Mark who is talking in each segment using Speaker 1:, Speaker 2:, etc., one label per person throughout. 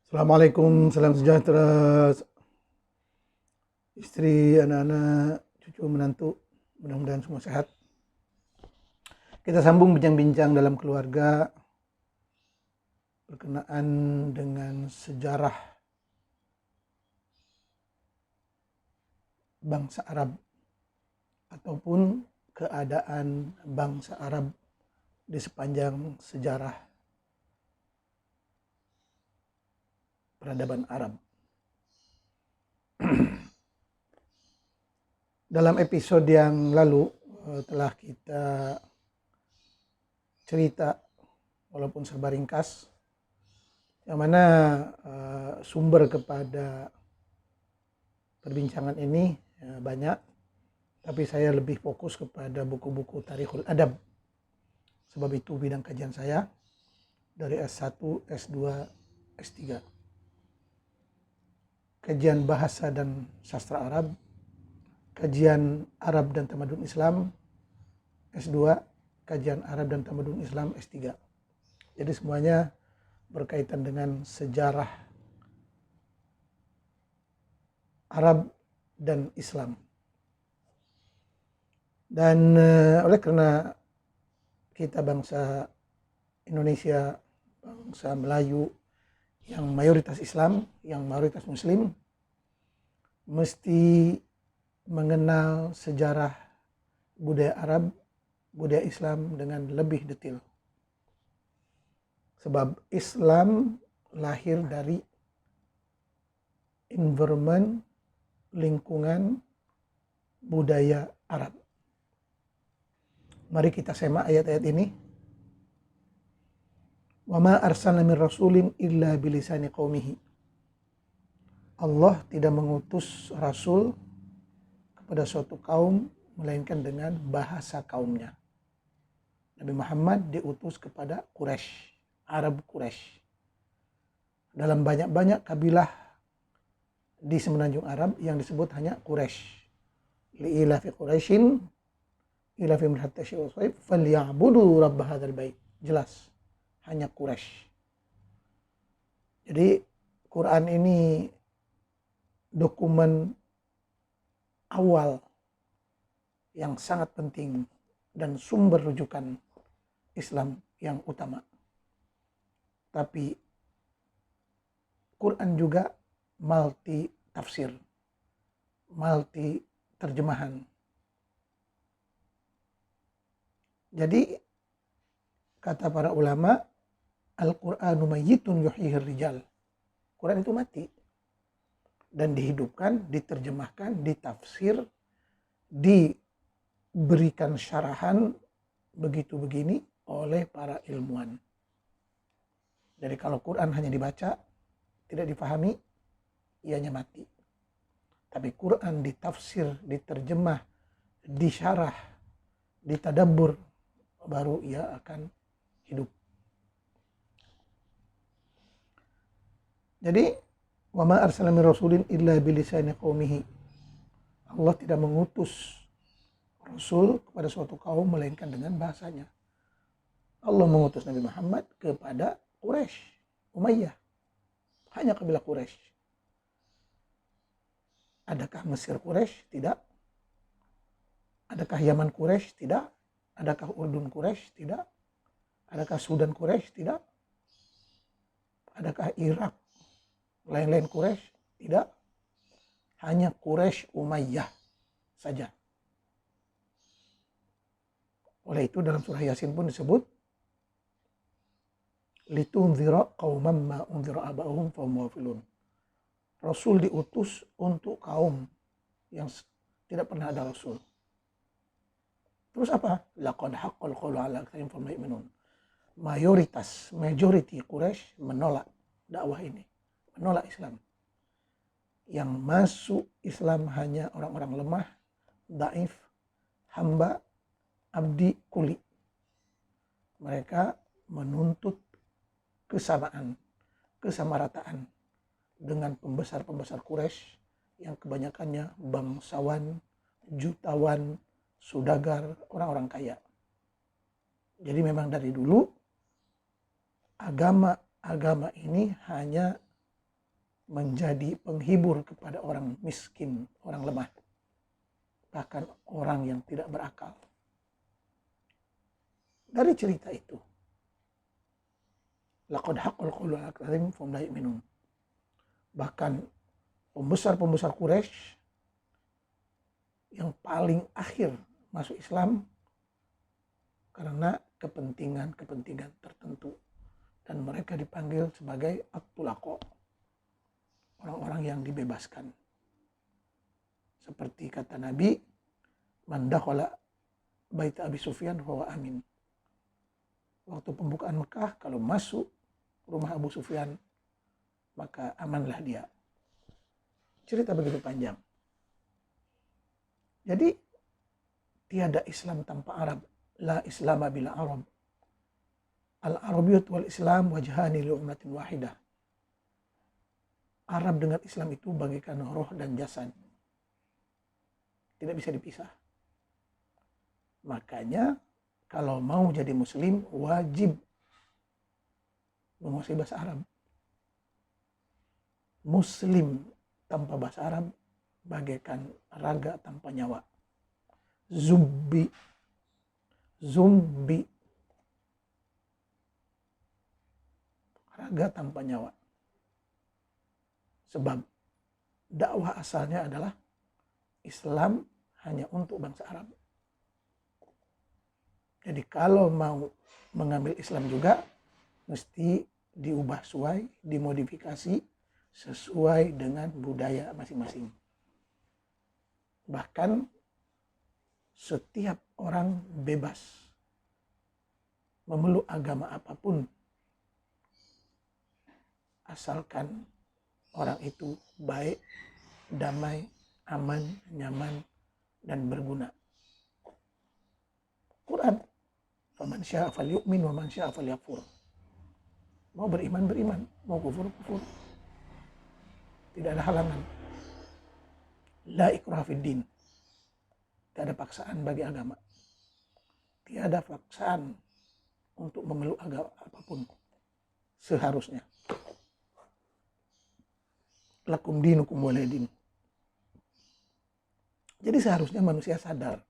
Speaker 1: Assalamualaikum, salam sejahtera, istri, anak-anak, cucu, menantu, mudah-mudahan semua sehat. Kita sambung bincang-bincang dalam keluarga berkenaan dengan sejarah bangsa Arab ataupun keadaan bangsa Arab di sepanjang sejarah peradaban Arab. Dalam episode yang lalu telah kita cerita walaupun serba ringkas, yang mana sumber kepada perbincangan ini banyak, tapi saya lebih fokus kepada buku-buku Tarikhul Adab. Sebab itu bidang kajian saya dari S1, S2, S3. Kajian bahasa dan sastra Arab, kajian Arab dan tamadun Islam, S2, kajian Arab dan tamadun Islam, S3. Jadi semuanya berkaitan dengan sejarah Arab dan Islam. Dan oleh karena kita bangsa Indonesia, bangsa Melayu yang mayoritas Islam, yang mayoritas Muslim, mesti mengenal sejarah budaya Arab, budaya Islam dengan lebih detail. Sebab Islam lahir dari environment, lingkungan, budaya Arab. Mari kita semak ayat-ayat ini. Wa ma arsalna min rasulin illa bilisani qaumihi. Allah tidak mengutus rasul kepada suatu kaum melainkan dengan bahasa kaumnya. Nabi Muhammad diutus kepada Quraisy, Arab Quraisy. Dalam banyak-banyak kabilah di semenanjung Arab yang disebut hanya Quraisy. Li'ilafi Quraisyin ilafi min hatta syi'u shaib falyabudu rabb hadzal bait. Jelas, hanya Quraisy. Jadi Quran ini dokumen awal yang sangat penting dan sumber rujukan Islam yang utama. Tapi Quran juga multi tafsir, multi terjemahan. Jadi kata para ulama, Al-Qur'anu mayyitun yuhyihir rijal. Quran itu mati dan dihidupkan, diterjemahkan, ditafsir, diberikan syarahan begitu begini oleh para ilmuwan. Jadi kalau Quran hanya dibaca, tidak dipahami, ianya mati. Tapi Quran ditafsir, diterjemah, disyarah, ditadabbur, baru ia akan hidup. Jadi wa ma arsalna min rasulin illa bilisani qaumihi. Allah tidak mengutus rasul kepada suatu kaum melainkan dengan bahasanya. Allah mengutus Nabi Muhammad kepada Quraisy, Umayyah. Hanya kabilah Quraisy. Adakah Mesir Quraisy? Tidak. Adakah Yaman Quraisy? Tidak. Adakah Urdun Quraisy? Tidak. Adakah Sudan Quraisy? Tidak. Adakah Irak lain-lain Quraisy? Tidak. Hanya Quraisy Umayyah saja. Oleh itu dalam surah Yasin pun disebut litunzira qauman ma unzira aba'uhum fahum ghafilun. Rasul diutus untuk kaum yang tidak pernah ada rasul. Terus apa? Laqad haqqal qawlu 'ala aktsarihim fahum la yu'minun. Majority Quraisy menolak dakwah ini, menolak Islam. Yang masuk Islam hanya orang-orang lemah, dhaif, hamba, abdi, kuli. Mereka menuntut kesamaan, kesamarataan dengan pembesar-pembesar Quraisy yang kebanyakannya bangsawan, jutawan, sudagar, orang-orang kaya. Jadi memang dari dulu agama ini hanya menjadi penghibur kepada orang miskin, orang lemah, bahkan orang yang tidak berakal. Dari cerita itu, laqad haqqal qawlu 'ala aktsarihim fahum la yu'minun. Bahkan pembesar-pembesar Quraisy yang paling akhir masuk Islam karena kepentingan-kepentingan tertentu, dan mereka dipanggil sebagai at-tulaqa, orang-orang yang dibebaskan. Seperti kata Nabi, man dakhala bait Abi Sufyan huwa amin. Waktu pembukaan Mekah, kalau masuk rumah Abu Sufyan, maka amanlah dia. Cerita begitu panjang. Jadi, tiada Islam tanpa Arab. La Islama bila Arab. Al-Arabiyyat wal Islam wajhani li ummatin wahidah. Arab dengan Islam itu bagaikan roh dan jasad. Tidak bisa dipisah. Makanya, kalau mau jadi muslim, wajib menguasai bahasa Arab. Muslim tanpa bahasa Arab bagaikan raga tanpa nyawa. Zumbi. Raga tanpa nyawa. Sebab dakwah asalnya adalah Islam hanya untuk bangsa Arab. Jadi kalau mau mengambil Islam juga, mesti diubah dimodifikasi sesuai dengan budaya masing-masing. Bahkan setiap orang bebas memeluk agama apapun, asalkan orang itu baik, damai, aman, nyaman, dan berguna. Quran, faman syaa falyu'min wa man syaa falyakfur. Mau beriman, beriman. Mau kufur, kufur. Tidak ada halangan. La ikraha fid din. Tidak ada paksaan bagi agama. Tiada paksaan untuk memeluk agama apapun. Seharusnya. Lakum dinukum waliya din. Jadi seharusnya manusia sadar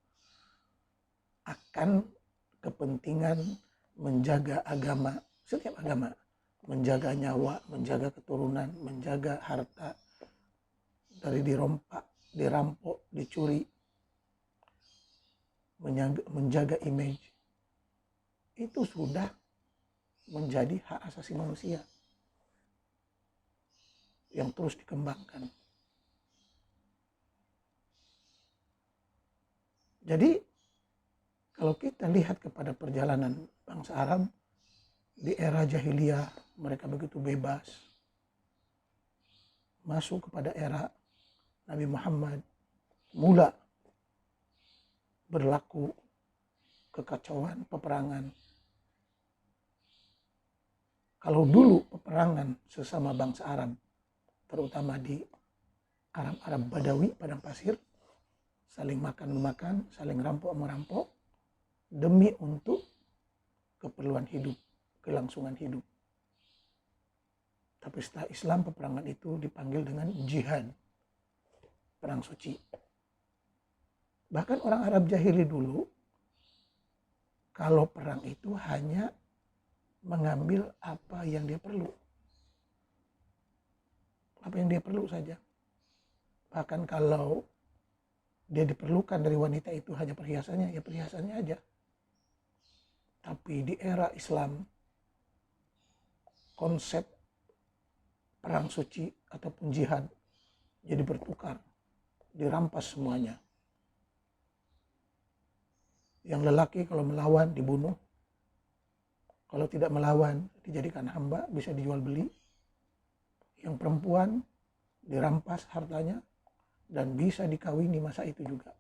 Speaker 1: akan kepentingan menjaga agama, setiap agama, menjaga nyawa, menjaga keturunan, menjaga harta dari dirampok, dicuri, menjaga image. Itu sudah menjadi hak asasi manusia yang terus dikembangkan. Jadi kalau kita lihat kepada perjalanan bangsa Arab di era jahiliyah, mereka begitu bebas. Masuk kepada era Nabi Muhammad, mula berlaku kekacauan, peperangan. Kalau dulu peperangan sesama bangsa Arab, terutama di Arab Badawi, padang pasir, saling makan-memakan, saling rampok-merampok, demi untuk keperluan hidup, kelangsungan hidup. Tapi setelah Islam, peperangan itu dipanggil dengan jihad, perang suci. Bahkan orang Arab jahili dulu, kalau perang itu hanya mengambil apa yang dia perlu. Apa yang dia perlu saja. Bahkan kalau dia diperlukan dari wanita itu hanya perhiasannya, ya perhiasannya aja. Tapi di era Islam, konsep perang suci ataupun jihad jadi bertukar, dirampas semuanya. Yang lelaki kalau melawan dibunuh, kalau tidak melawan dijadikan hamba, bisa dijual beli. Yang perempuan dirampas hartanya dan bisa dikawini masa itu juga.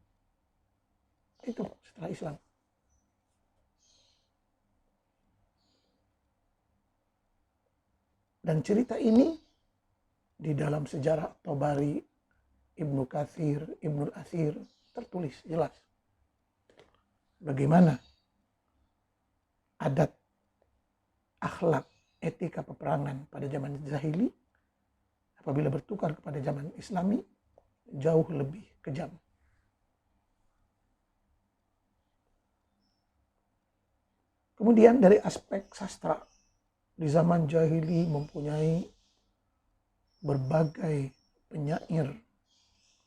Speaker 1: Itu setelah Islam. Dan cerita ini di dalam sejarah Tabari, Ibnu Katsir, Ibnu Atsir tertulis jelas. Bagaimana adat, akhlak, etika peperangan pada zaman jahili apabila bertukar kepada zaman Islami jauh lebih kejam. Kemudian dari aspek sastra, di zaman jahili mempunyai berbagai penyair,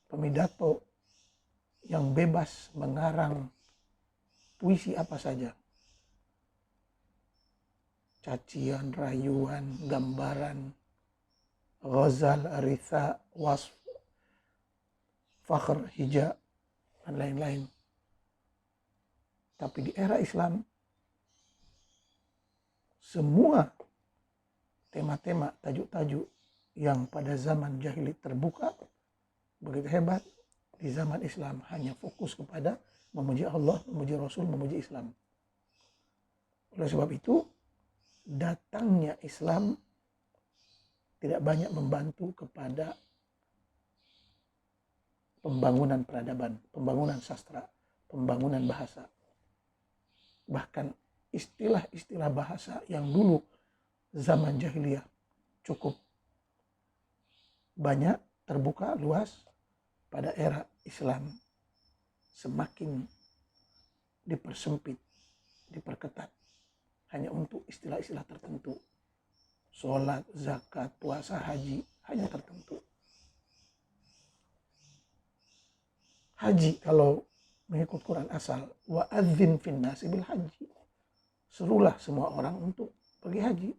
Speaker 1: pemidato yang bebas mengarang puisi apa saja. Cacian, rayuan, gambaran, ghazal, ritha, wasf, fakhr, hija, dan lain-lain. Tapi di era Islam, semua tema-tema, tajuk-tajuk yang pada zaman jahili terbuka begitu hebat, di zaman Islam hanya fokus kepada memuji Allah, memuji Rasul, memuji Islam. Oleh sebab itu, datangnya Islam tidak banyak membantu kepada pembangunan peradaban, pembangunan sastra, pembangunan bahasa. Bahkan istilah-istilah bahasa yang dulu zaman jahiliyah cukup banyak, terbuka, luas, pada era Islam semakin dipersempit, diperketat hanya untuk istilah-istilah tertentu. Sholat, zakat, puasa, haji, hanya tertentu. Haji kalau mengikut Quran asal, wa'adzin fin nasi bil haji. Serulah semua orang untuk pergi haji.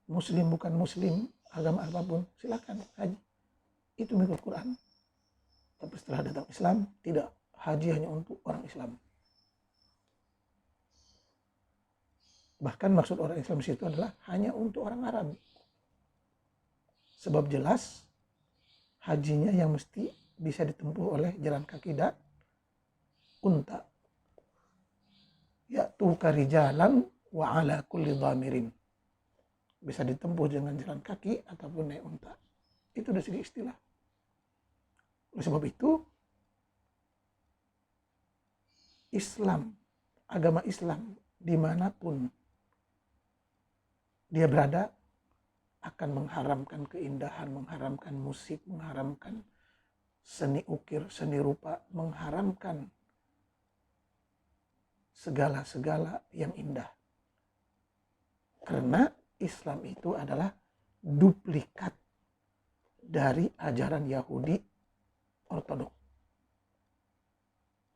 Speaker 1: Muslim bukan muslim, agama apapun, silakan haji. Itu mengikut Quran. Tapi setelah datang Islam, tidak, haji hanya untuk orang Islam. Bahkan maksud orang Islam di situ adalah hanya untuk orang Arab. Sebab jelas hajinya yang mesti bisa ditempuh oleh jalan kaki dan unta. Ya'tuka rijalan wa ala kulli dhamirin. Bisa ditempuh dengan jalan kaki ataupun naik unta. Itu dari segi istilah. Oleh sebab itu, Islam, agama Islam dimanapun dia berada akan mengharamkan keindahan, mengharamkan musik, mengharamkan seni ukir, seni rupa, mengharamkan segala-segala yang indah. Karena Islam itu adalah duplikat dari ajaran Yahudi Ortodok,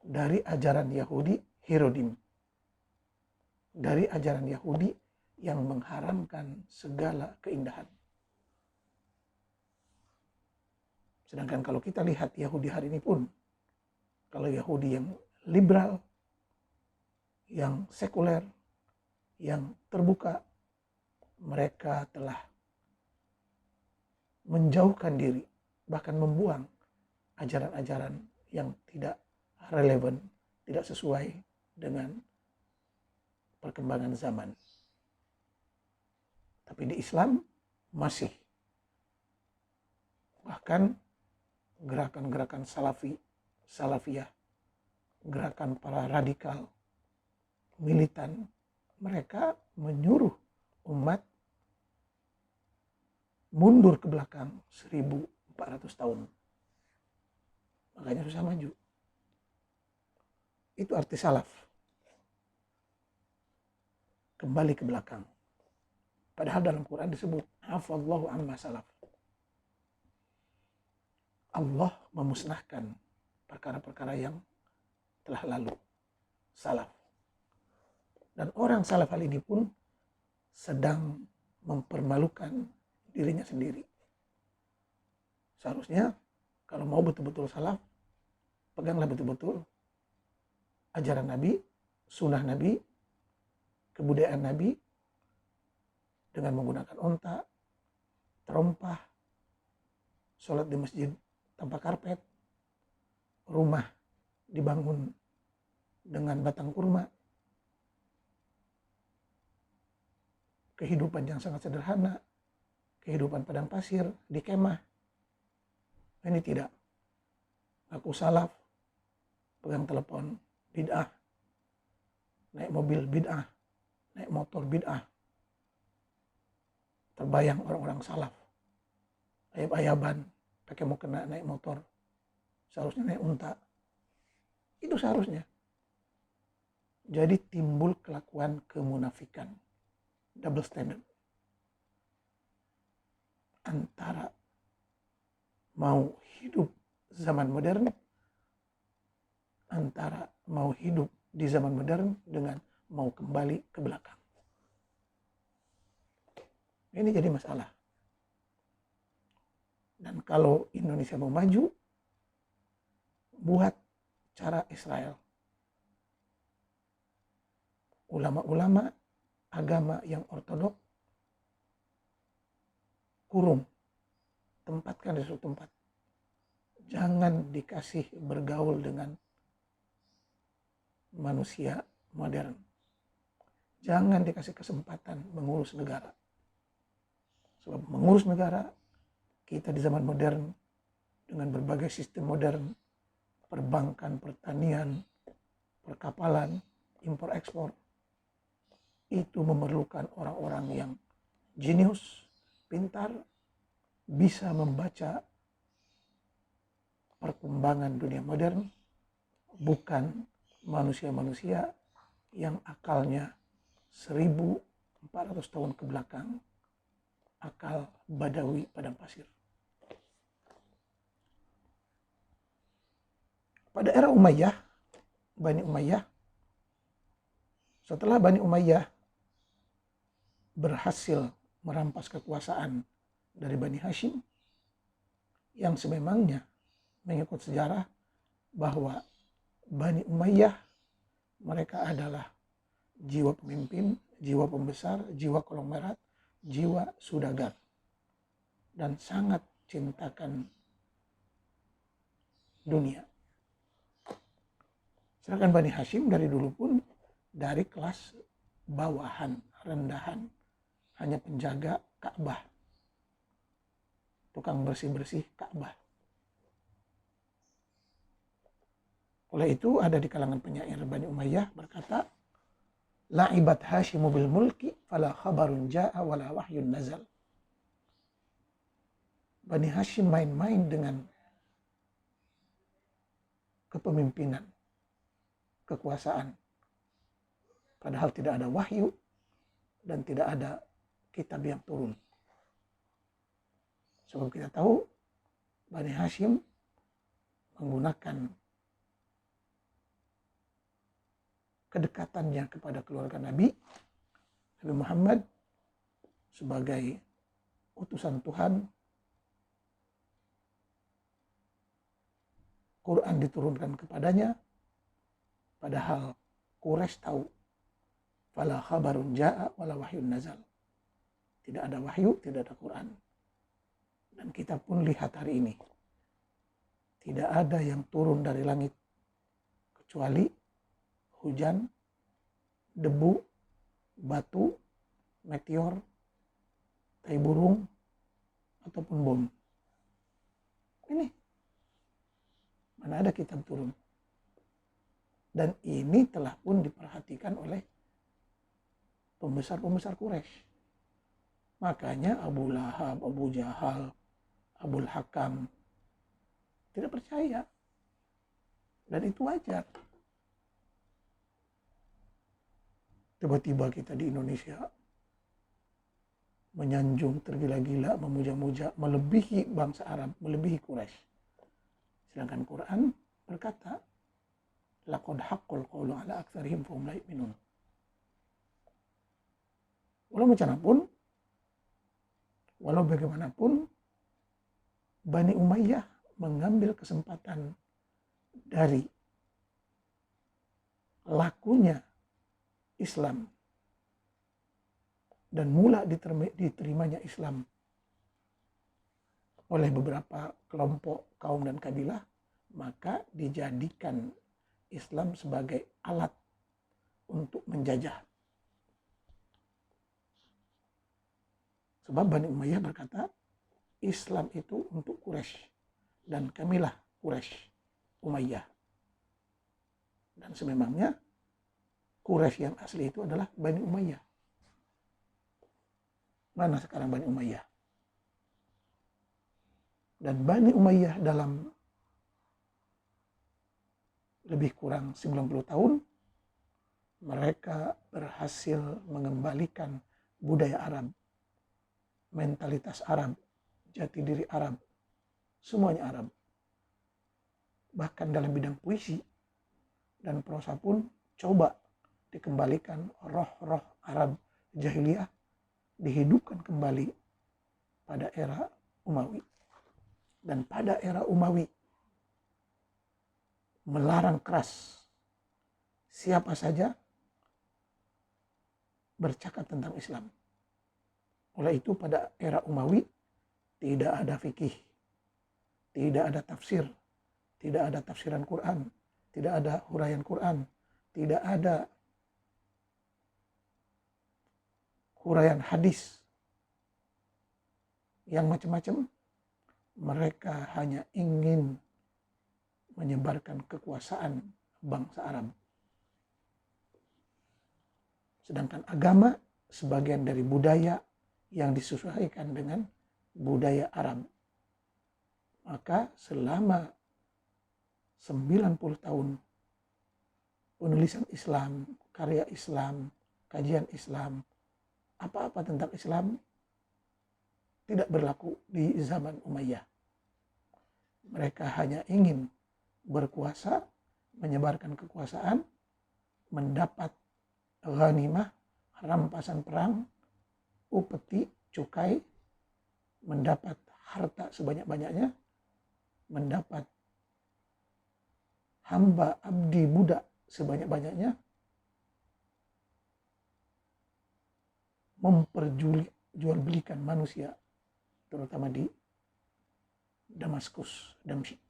Speaker 1: dari ajaran Yahudi Herodim, dari ajaran Yahudi yang mengharamkan segala keindahan. Sedangkan kalau kita lihat Yahudi hari ini pun, kalau Yahudi yang liberal, yang sekuler, yang terbuka, mereka telah menjauhkan diri, bahkan membuang ajaran-ajaran yang tidak relevan, tidak sesuai dengan perkembangan zaman. Tapi di Islam masih. Bahkan gerakan-gerakan salafiyah, gerakan para radikal, militan, mereka menyuruh umat mundur ke belakang 1400 tahun. Makanya susah maju. Itu arti salaf. Kembali ke belakang. Padahal dalam Quran disebut hafallahu amma salaf. Allah memusnahkan perkara-perkara yang telah lalu. Salaf. Dan orang salaf hal ini pun sedang mempermalukan dirinya sendiri. Seharusnya kalau mau betul-betul salaf, peganglah betul-betul ajaran Nabi, sunnah Nabi, kebudayaan Nabi, dengan menggunakan onta, terompah, sholat di masjid tanpa karpet, rumah dibangun dengan batang kurma, kehidupan yang sangat sederhana, kehidupan padang pasir, di kemah. Ini tidak. Aku salaf, pegang telepon, bid'ah. Naik mobil, bid'ah. Naik motor, bid'ah. Terbayang orang-orang salaf ayab-ayaban, pakai mau kena naik motor, seharusnya naik unta. Itu seharusnya. Jadi timbul kelakuan kemunafikan, double standard. Antara mau hidup zaman modern, antara mau hidup di zaman modern dengan mau kembali ke belakang. Ini jadi masalah. Dan kalau Indonesia mau maju, buat cara Israel. Ulama-ulama agama yang ortodok kurung, tempatkan di suatu tempat. Jangan dikasih bergaul dengan manusia modern. Jangan dikasih kesempatan mengurus negara. Sebab mengurus negara, kita di zaman modern, dengan berbagai sistem modern, perbankan, pertanian, perkapalan, impor-ekspor, itu memerlukan orang-orang yang jenius, pintar, bisa membaca perkembangan dunia modern, bukan manusia-manusia yang akalnya 1400 tahun ke belakang, akal Badawi padang pasir. Pada era Umayyah, Bani Umayyah, setelah Bani Umayyah berhasil merampas kekuasaan dari Bani Hashim, yang sememangnya mengikut sejarah bahwa Bani Umayyah mereka adalah jiwa pemimpin, jiwa pembesar, jiwa konglomerat, jiwa saudagar, dan sangat cintakan dunia. Sedangkan Bani Hashim dari dulu pun dari kelas bawahan, rendahan, hanya penjaga Ka'bah, tukang bersih-bersih Ka'bah. Oleh itu ada di kalangan penyair Bani Umayyah berkata, la'ibat Hashimu bil mulki fala khabarun ja'a wala wahyun nazal. Bani Hashim main-main dengan kepemimpinan, kekuasaan, padahal tidak ada wahyu dan tidak ada kitab yang turun. Sebab kita tahu Bani Hashim menggunakan kedekatannya kepada keluarga Nabi Muhammad sebagai utusan Tuhan. Quran diturunkan kepadanya, padahal Quraisy tahu fala khabarun ja'a wala wahyun nazal. Tidak ada wahyu, tidak ada Quran. Dan kita pun lihat hari ini, tidak ada yang turun dari langit kecuali hujan, debu, batu, meteor, tai burung, ataupun bom. Ini mana ada kitab turun. Dan ini telah pun diperhatikan oleh pembesar-pembesar Quraisy. Makanya Abu Lahab, Abu Jahal, Abul Hakam tidak percaya. Dan itu wajar. Tiba-tiba kita di Indonesia menyanjung tergila-gila, memuja-muja, melebihi bangsa Arab, melebihi Quraisy. Sedangkan Quran berkata, laqad haqqal qawlu ala aktsarihim fahum la yu'minun. Walau bagaimanapun, Bani Umayyah mengambil kesempatan dari lakunya Islam dan mula diterimanya Islam oleh beberapa kelompok kaum dan kabilah, maka dijadikan Islam sebagai alat untuk menjajah. Sebab Bani Umayyah berkata, Islam itu untuk Quraisy dan kamilah Quraisy Umayyah. Dan sememangnya Quraisy yang asli itu adalah Bani Umayyah. Mana sekarang Bani Umayyah? Dan Bani Umayyah dalam lebih kurang 90 tahun, mereka berhasil mengembalikan budaya Arab, mentalitas Arab, jati diri Arab, semuanya Arab. Bahkan dalam bidang puisi dan prosa pun coba dikembalikan roh-roh Arab jahiliyah, dihidupkan kembali pada era Umawi. Dan pada era Umawi melarang keras siapa saja bercakap tentang Islam. Oleh itu pada era Umawi tidak ada fikih, tidak ada tafsir, tidak ada tafsiran Quran, tidak ada huraian Quran, tidak ada huraian hadis yang macam-macam. Mereka hanya ingin menyebarkan kekuasaan bangsa Arab. Sedangkan agama sebagian dari budaya yang disesuaikan dengan budaya Arab. Maka selama 90 tahun penulisan Islam, karya Islam, kajian Islam, apa-apa tentang Islam tidak berlaku di zaman Umayyah. Mereka hanya ingin berkuasa, menyebarkan kekuasaan, mendapat ghanimah, rampasan perang, upeti, cukai, mendapat harta sebanyak-banyaknya, mendapat hamba, abdi, budak sebanyak-banyaknya, memperjualbelikan manusia, terutama di Damaskus, Damsyik.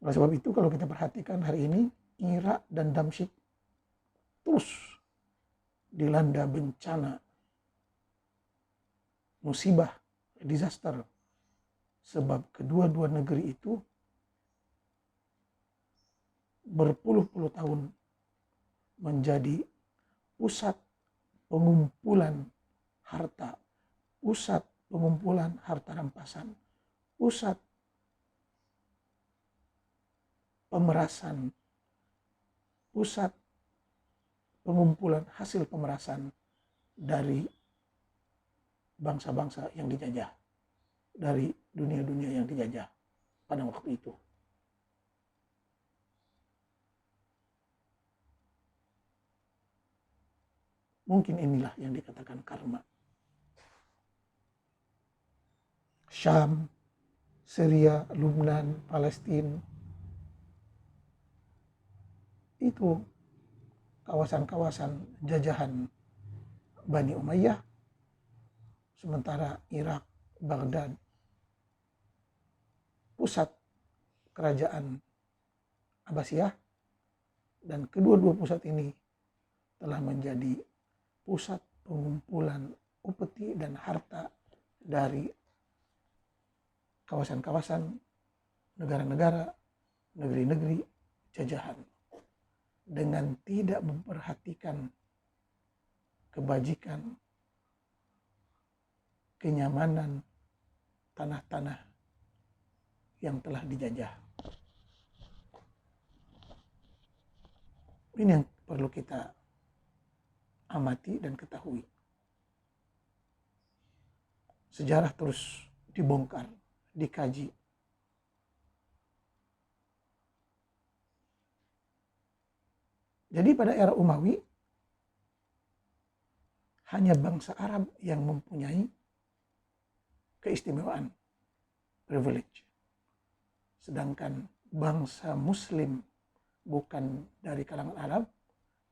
Speaker 1: Oleh sebab itu kalau kita perhatikan hari ini, Irak dan Damsyik terus dilanda bencana, musibah, disaster. Sebab kedua-dua negeri itu berpuluh-puluh tahun menjadi pusat pengumpulan harta, pusat pengumpulan harta rampasan, pusat pemerasan, pusat pengumpulan hasil pemerasan dari bangsa-bangsa yang dijajah, dari dunia-dunia yang dijajah pada waktu itu. Mungkin inilah yang dikatakan karma. Syam, Syria, Lubnan, Palestina, itu kawasan-kawasan jajahan Bani Umayyah. Sementara Irak, Baghdad, pusat kerajaan Abbasiyah, dan kedua-dua pusat ini telah menjadi pusat pengumpulan upeti dan harta dari kawasan-kawasan, negara-negara, negeri-negeri jajahan, dengan tidak memperhatikan kebajikan, kenyamanan tanah-tanah yang telah dijajah. Ini yang perlu kita amati dan ketahui. Sejarah terus dibongkar, dikaji. Jadi pada era Umawi, hanya bangsa Arab yang mempunyai keistimewaan, privilege. Sedangkan bangsa Muslim bukan dari kalangan Arab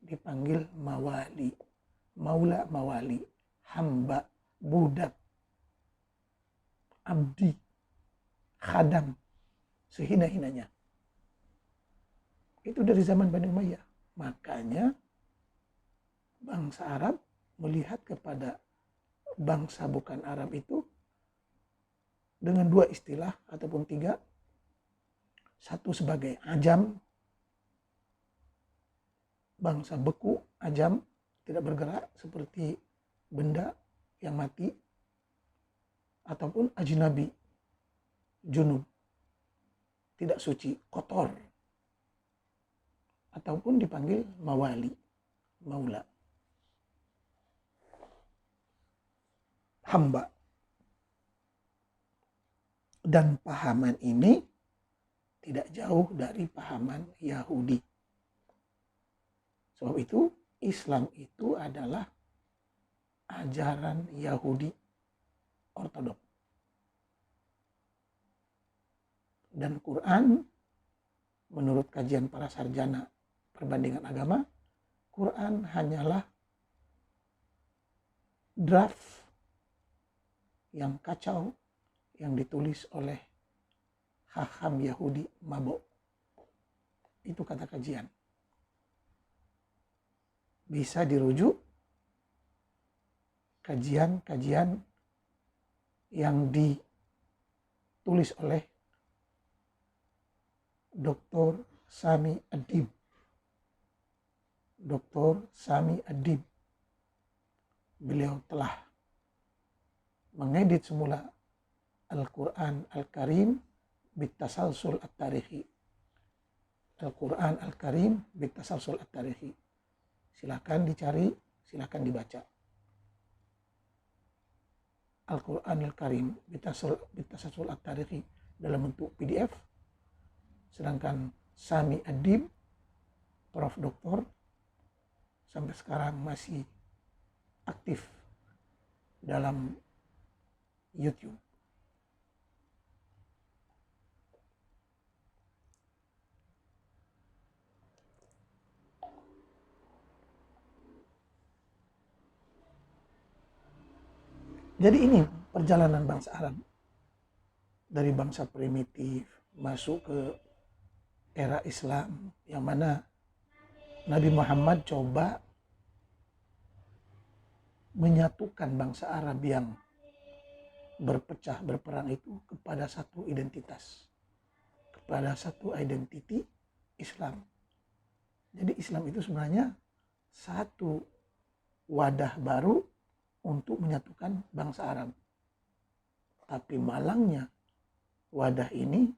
Speaker 1: dipanggil mawali, maula mawali, hamba, budak, abdi, khadam, sehina-hinanya. Itu dari zaman Bani Umayyah. Makanya bangsa Arab melihat kepada bangsa bukan Arab itu dengan dua istilah ataupun tiga. Satu sebagai ajam, bangsa beku, ajam, tidak bergerak seperti benda yang mati. ataupun ajnabi, junub, tidak suci, kotor, ataupun dipanggil mawali, maula, hamba. Dan pahaman ini tidak jauh dari pahaman Yahudi. Sebab itu Islam itu adalah ajaran Yahudi ortodok. Dan Quran, menurut kajian para sarjana perbandingan agama, Quran hanyalah draft yang kacau yang ditulis oleh haham Yahudi mabok. Itu kata kajian. Bisa dirujuk kajian-kajian yang ditulis oleh Dr. Sami Adib. Dr. Sami Adib. Beliau telah mengedit semula Al-Quran Al-Karim bitasalsul at-tarikhi. Al-Quran Al-Karim bitasalsul at-tarikhi. Silakan dicari, silakan dibaca. Al-Quran Al-Karim bitasalsul at-tarikhi dalam bentuk PDF. Sedangkan Sami Adib, Prof. Doktor, sampai sekarang masih aktif dalam YouTube. Jadi ini perjalanan bangsa Arab dari bangsa primitif masuk ke era Islam, yang mana Nabi Muhammad coba menyatukan bangsa Arab yang berpecah, berperang itu kepada satu identitas, kepada satu identiti Islam. Jadi Islam itu sebenarnya satu wadah baru untuk menyatukan bangsa Arab. Tapi malangnya wadah ini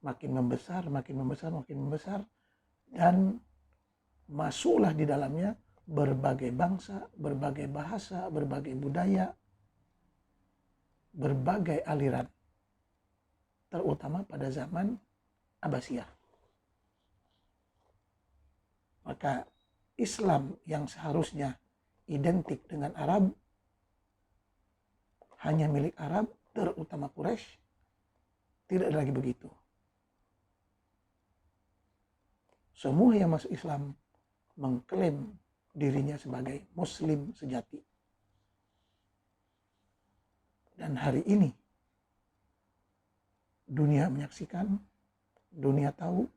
Speaker 1: makin membesar, dan masuklah di dalamnya berbagai bangsa, berbagai bahasa, berbagai budaya, berbagai aliran, terutama pada zaman Abbasiyah. Maka Islam yang seharusnya identik dengan Arab, hanya milik Arab, terutama Quraisy, tidak lagi begitu. Semua yang masuk Islam mengklaim dirinya sebagai Muslim sejati. Dan hari ini dunia menyaksikan, dunia tahu,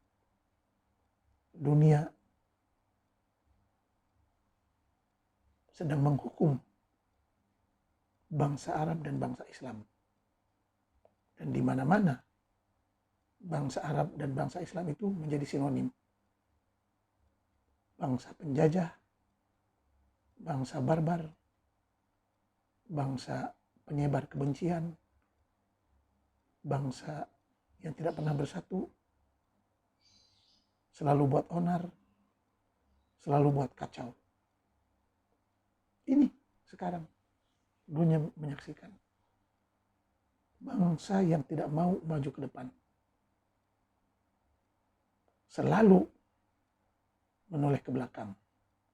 Speaker 1: dunia sedang menghukum bangsa Arab dan bangsa Islam. Dan di mana-mana bangsa Arab dan bangsa Islam itu menjadi sinonim. Bangsa penjajah, bangsa barbar, bangsa penyebar kebencian, bangsa yang tidak pernah bersatu, selalu buat onar, selalu buat kacau. Ini sekarang dunia menyaksikan bangsa yang tidak mau maju ke depan, selalu menoleh ke belakang,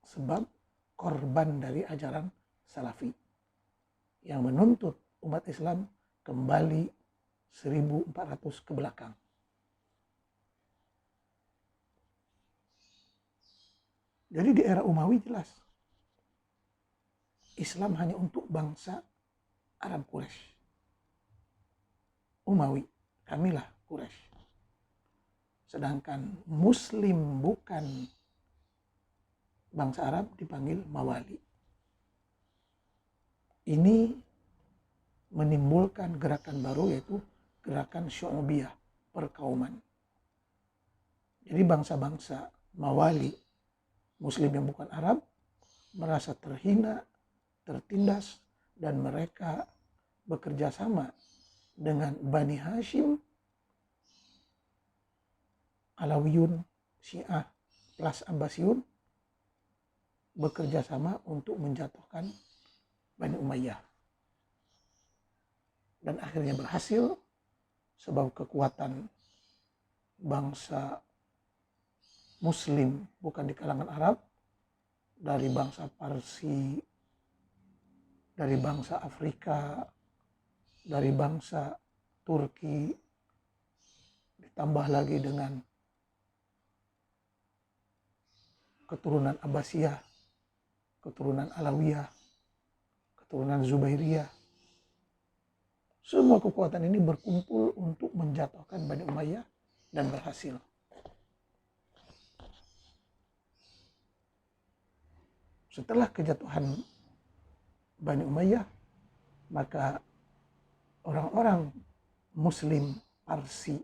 Speaker 1: sebab korban dari ajaran Salafi yang menuntut umat Islam kembali 1400 ke belakang. Jadi di era Umawi jelas Islam hanya untuk bangsa Arab Quraisy. Umawi, kamilah Quraisy. Sedangkan Muslim bukan bangsa Arab dipanggil Mawali. Ini menimbulkan gerakan baru, yaitu gerakan Syu'ubiyah, perkauman. Jadi bangsa-bangsa Mawali, Muslim yang bukan Arab, merasa terhina, tertindas, dan mereka bekerja sama dengan Bani Hashim, Alawiyun, Syiah, plus Abbasiyun bekerja sama untuk menjatuhkan Bani Umayyah. Dan akhirnya berhasil sebab kekuatan bangsa Muslim bukan di kalangan Arab, dari bangsa Parsi, dari bangsa Afrika, dari bangsa Turki, ditambah lagi dengan keturunan Abbasiyah, keturunan Alawiyah, keturunan Zubairiyah. Semua kekuatan ini berkumpul untuk menjatuhkan Bani Umayyah dan berhasil. Setelah kejatuhan Bani Umayyah, maka orang-orang Muslim, Parsi,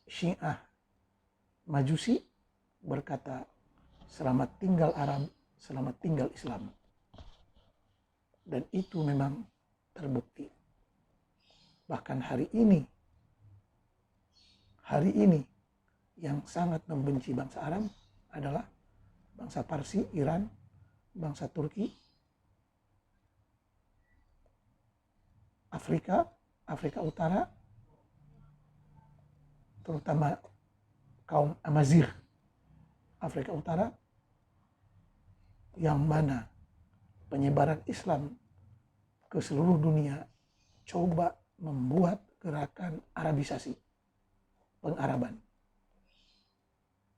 Speaker 1: Syiah, Majusi berkata, selamat tinggal Arab, selamat tinggal Islam. Dan itu memang terbukti. Bahkan hari ini yang sangat membenci bangsa Arab adalah bangsa Parsi, Iran, bangsa Turki, Afrika Utara, terutama kaum Amazigh Afrika Utara, yang mana penyebaran Islam ke seluruh dunia coba membuat gerakan Arabisasi, pengaraban.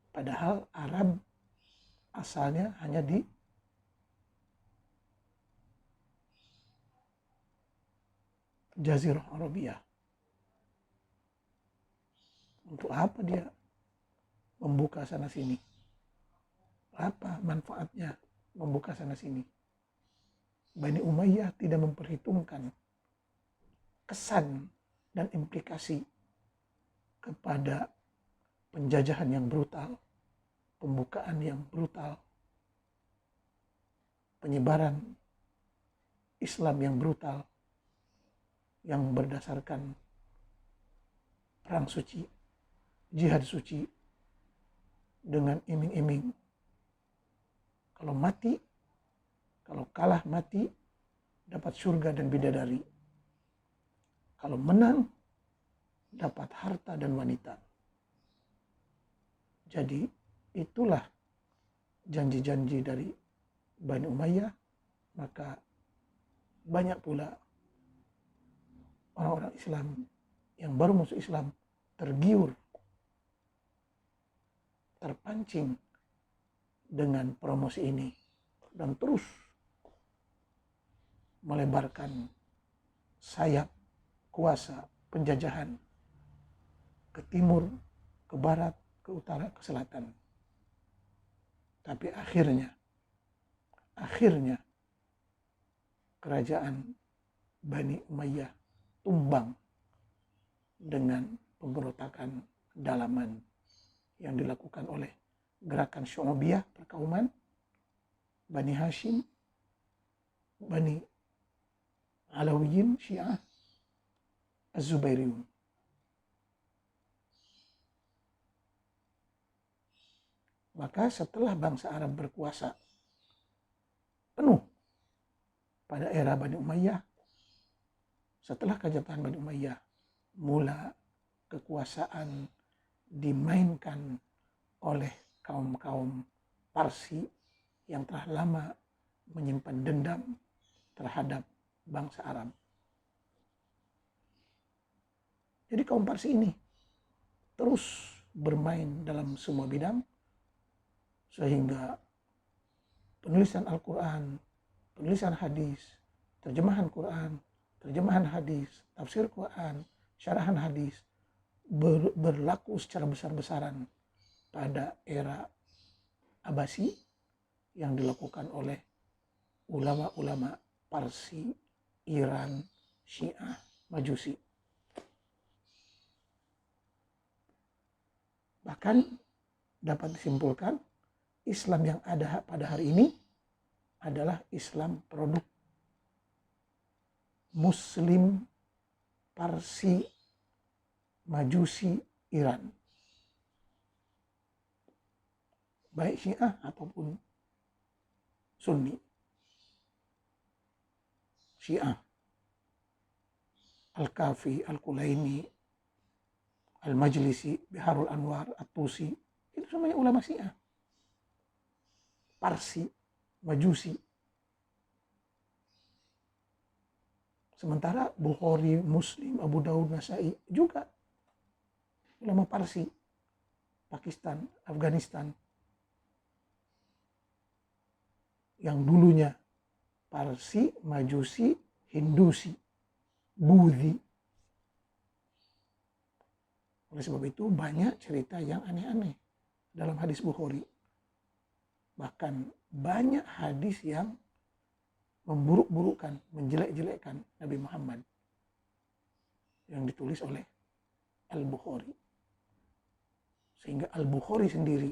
Speaker 1: Padahal Arab asalnya hanya di Jazirah Arabiyah. Untuk apa dia membuka sana sini? Apa manfaatnya membuka sana sini? Bani Umayyah tidak memperhitungkan kesan dan implikasi kepada penjajahan yang brutal, pembukaan yang brutal, penyebaran Islam yang brutal, yang berdasarkan perang suci, jihad suci, dengan iming-iming kalau mati, kalau kalah mati, dapat surga dan bidadari. Kalau menang, dapat harta dan wanita. Jadi itulah janji-janji dari Bani Umayyah. Maka banyak pula orang-orang Islam yang baru masuk Islam tergiur, terpancing dengan promosi ini, dan terus melebarkan sayap kuasa penjajahan ke timur, ke barat, ke utara, ke selatan. Tapi akhirnya kerajaan Bani Umayyah tumbang dengan pemberontakan dalaman yang dilakukan oleh gerakan Syu'ubiyah, perkauman Bani Hashim, Bani Alawiyin, Syiah, Az-Zubairiyun. Maka setelah bangsa Arab berkuasa penuh pada era Bani Umayyah, setelah kejatuhan Bani Umayyah, mula kekuasaan dimainkan oleh kaum-kaum Parsi yang telah lama menyimpan dendam terhadap bangsa Arab. Jadi kaum Parsi ini terus bermain dalam semua bidang, sehingga penulisan Al-Quran, penulisan hadis, terjemahan Quran, terjemahan hadis, tafsir Quran, syarahan hadis berlaku secara besar-besaran pada era Abbasi yang dilakukan oleh ulama-ulama Parsi, Iran, Syiah, Majusi. Bahkan dapat disimpulkan Islam yang ada pada hari ini adalah Islam produk Muslim, Parsi, Majusi, Iran. Baik Syiah ataupun Sunni. Syiah, Al-Kafi, Al-Kulaini, Al-Majlisi, Biharul Anwar, At-Tusi, itu semuanya ulama Syiah. Parsi, Majusi. Sementara Bukhari, Muslim, Abu Daud, Nasai juga ulama Parsi, Pakistan, Afghanistan. Yang dulunya Parsi, Majusi, Hindusi, Budi. Oleh sebab itu banyak cerita yang aneh-aneh dalam hadis Bukhari. Bahkan banyak hadis yang memburuk-burukkan, menjelek-jelekkan Nabi Muhammad yang ditulis oleh Al-Bukhari. Sehingga Al-Bukhari sendiri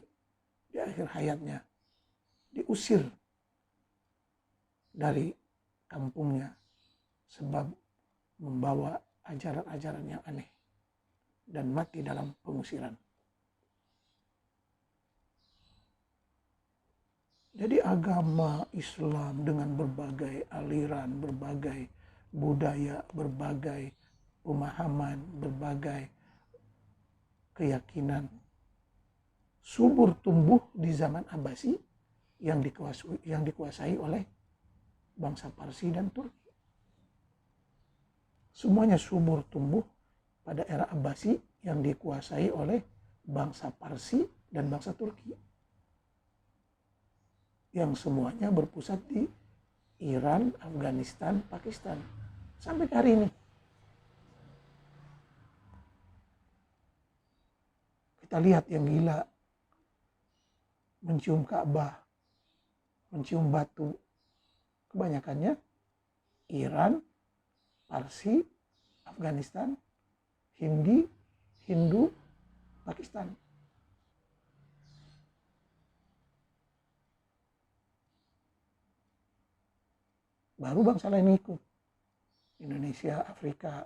Speaker 1: di akhir hayatnya diusir dari kampungnya sebab membawa ajaran-ajaran yang aneh dan mati dalam pengusiran. Jadi agama Islam dengan berbagai aliran, berbagai budaya, berbagai pemahaman, berbagai keyakinan subur tumbuh di zaman Abbasi yang dikuasai oleh bangsa Parsi dan Turki. Semuanya subur tumbuh pada era Abbasi yang dikuasai oleh bangsa Parsi dan bangsa Turki. Yang semuanya berpusat di Iran, Afghanistan, Pakistan. Sampai hari ini. Kita lihat yang gila mencium Ka'bah, mencium batu. Kebanyakannya Iran, Parsi, Afghanistan, Hindu, Pakistan. Baru bangsa lain ikut. Indonesia, Afrika.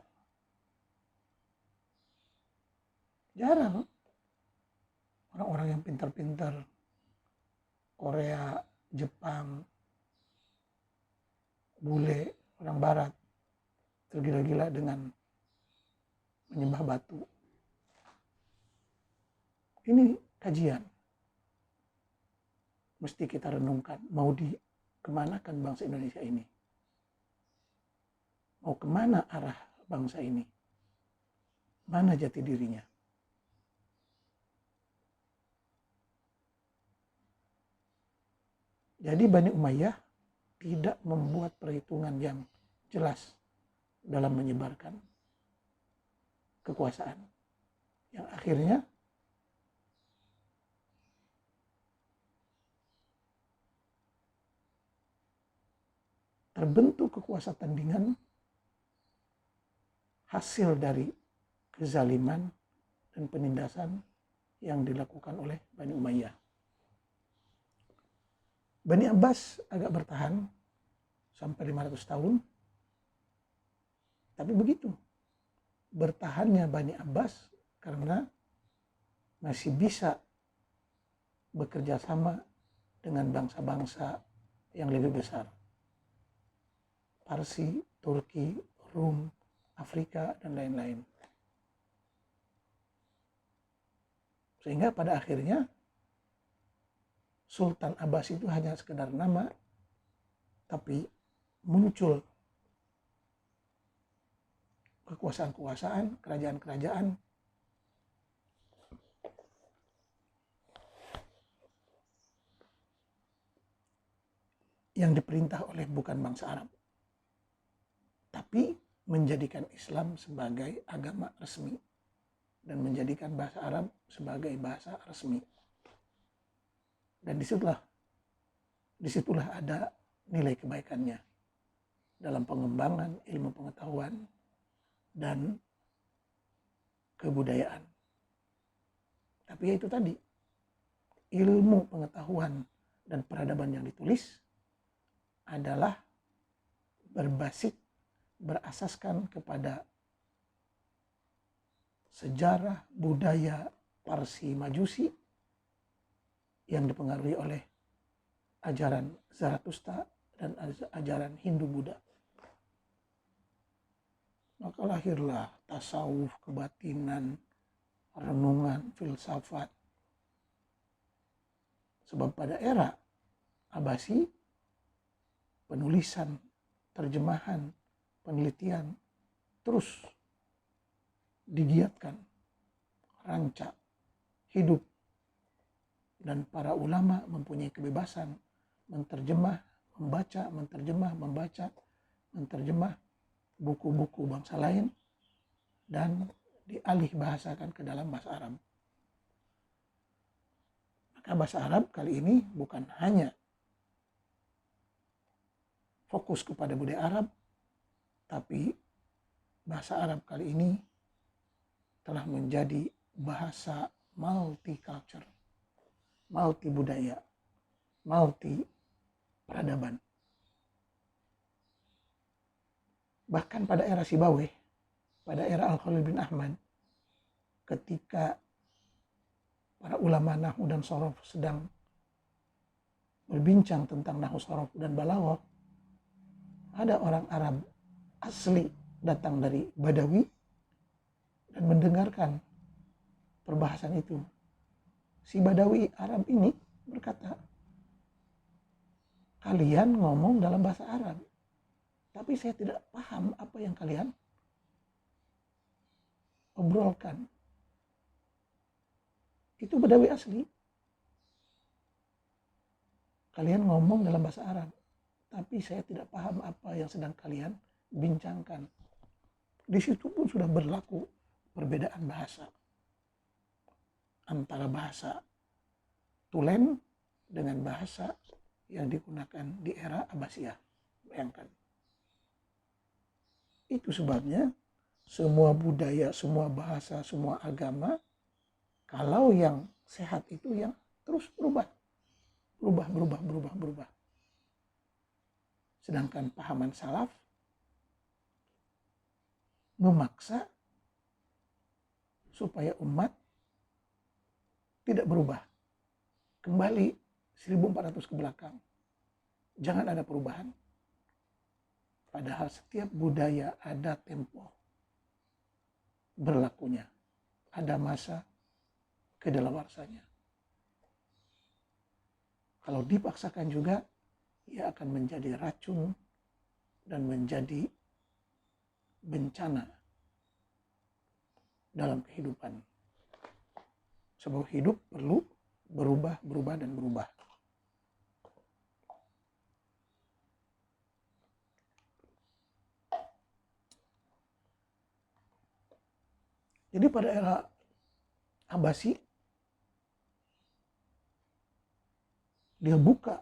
Speaker 1: Jarang. Orang-orang yang pintar-pintar. Korea, Jepang, bule, orang barat. Tergila-gila dengan menyembah batu. Ini kajian. Mesti kita renungkan. Mau dikemanakan bangsa Indonesia ini? Mau kemana arah bangsa ini? Mana jati dirinya? Jadi Bani Umayyah tidak membuat perhitungan yang jelas dalam menyebarkan kekuasaan. Yang akhirnya terbentuk kekuasaan tandingan hasil dari kezaliman dan penindasan yang dilakukan oleh Bani Umayyah. Bani Abbas agak bertahan sampai 500 tahun. Tapi begitu bertahannya Bani Abbas karena masih bisa bekerja sama dengan bangsa-bangsa yang lebih besar. Parsi, Turki, Rum, Afrika, dan lain-lain. Sehingga pada akhirnya Sultan Abbas itu hanya sekedar nama, tapi muncul kekuasaan-kekuasaan, kerajaan-kerajaan yang diperintah oleh bukan bangsa Arab, tapi menjadikan Islam sebagai agama resmi dan menjadikan bahasa Arab sebagai bahasa resmi. Dan disitulah ada nilai kebaikannya dalam pengembangan ilmu pengetahuan dan kebudayaan. Tapi ya itu tadi, ilmu pengetahuan dan peradaban yang ditulis adalah berbasis berasaskan kepada sejarah budaya Parsi Majusi yang dipengaruhi oleh ajaran Zarathustra dan ajaran Hindu-Buddha. Maka lahirlah tasawuf, kebatinan, renungan, filsafat. Sebab pada era Abbasi, penulisan, terjemahan, penelitian terus digiatkan, rancak, hidup. Dan para ulama mempunyai kebebasan menerjemah, membaca, buku-buku bangsa lain dan dialih bahasakan ke dalam bahasa Arab. Maka bahasa Arab kali ini bukan hanya fokus kepada budaya Arab, tapi bahasa Arab kali ini telah menjadi bahasa multicultural, multi budaya, multi peradaban. Bahkan pada era Sibaweh, pada era Al-Khalil bin Ahmad, ketika para ulama Nahwu dan Shorof sedang berbincang tentang Nahwu, Shorof, dan Balaghah, ada orang Arab asli datang dari Badawi dan mendengarkan perbahasan itu. Si Badawi Arab ini berkata, kalian ngomong dalam bahasa Arab, tapi saya tidak paham apa yang kalian obrolkan. Itu Badawi asli. Kalian ngomong dalam bahasa Arab, tapi saya tidak paham apa yang sedang kalian bincangkan. Di situ pun sudah berlaku perbedaan bahasa antara bahasa Tulen dengan bahasa yang digunakan di era Abbasiyah. Bayangkan. Itu sebabnya semua budaya, semua bahasa, semua agama, kalau yang sehat itu yang terus berubah. Sedangkan pahaman salaf memaksa supaya umat tidak berubah. Kembali 1400 ke belakang. Jangan ada perubahan. Padahal setiap budaya ada tempo berlakunya. Ada masa kedaluarsanya. Kalau dipaksakan juga, ia akan menjadi racun dan menjadi bencana dalam kehidupan. Sebab hidup perlu berubah. Jadi pada era Abbasi, dia buka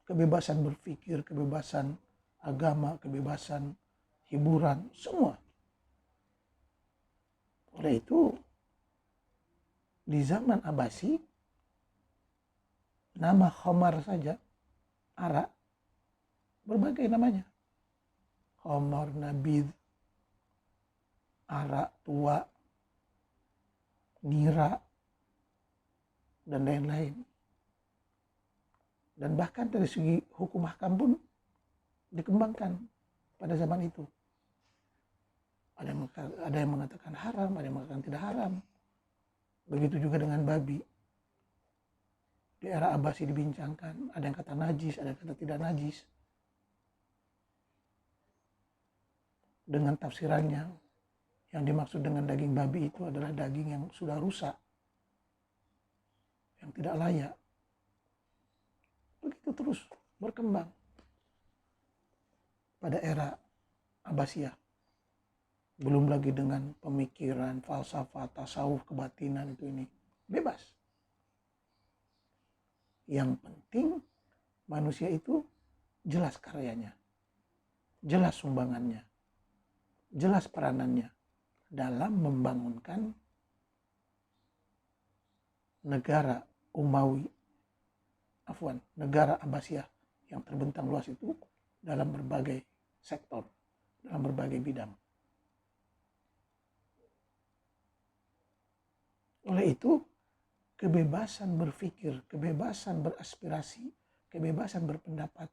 Speaker 1: kebebasan berpikir, kebebasan agama, kebebasan hiburan, semua. Oleh itu, di zaman Abbasi, nama khamar saja, arak, berbagai namanya. Khamar, nabidh, arak tua, nira, dan lain-lain. Dan bahkan dari segi hukum hakam pun dikembangkan pada zaman itu. Ada yang mengatakan haram, ada yang mengatakan tidak haram. Begitu juga dengan babi. Di era Abbasi dibincangkan, ada yang kata najis, ada yang kata tidak najis. Dengan tafsirannya, yang dimaksud dengan daging babi itu adalah daging yang sudah rusak, yang tidak layak. Begitu terus berkembang pada era Abbasiyah. Belum lagi dengan pemikiran, falsafah, tasawuf, kebatinan itu ini. Bebas. Yang penting manusia itu jelas karyanya, jelas sumbangannya, jelas peranannya dalam membangunkan negara negara Abbasiyah yang terbentang luas itu dalam berbagai sektor, dalam berbagai bidang. Oleh itu, kebebasan berpikir, kebebasan beraspirasi, kebebasan berpendapat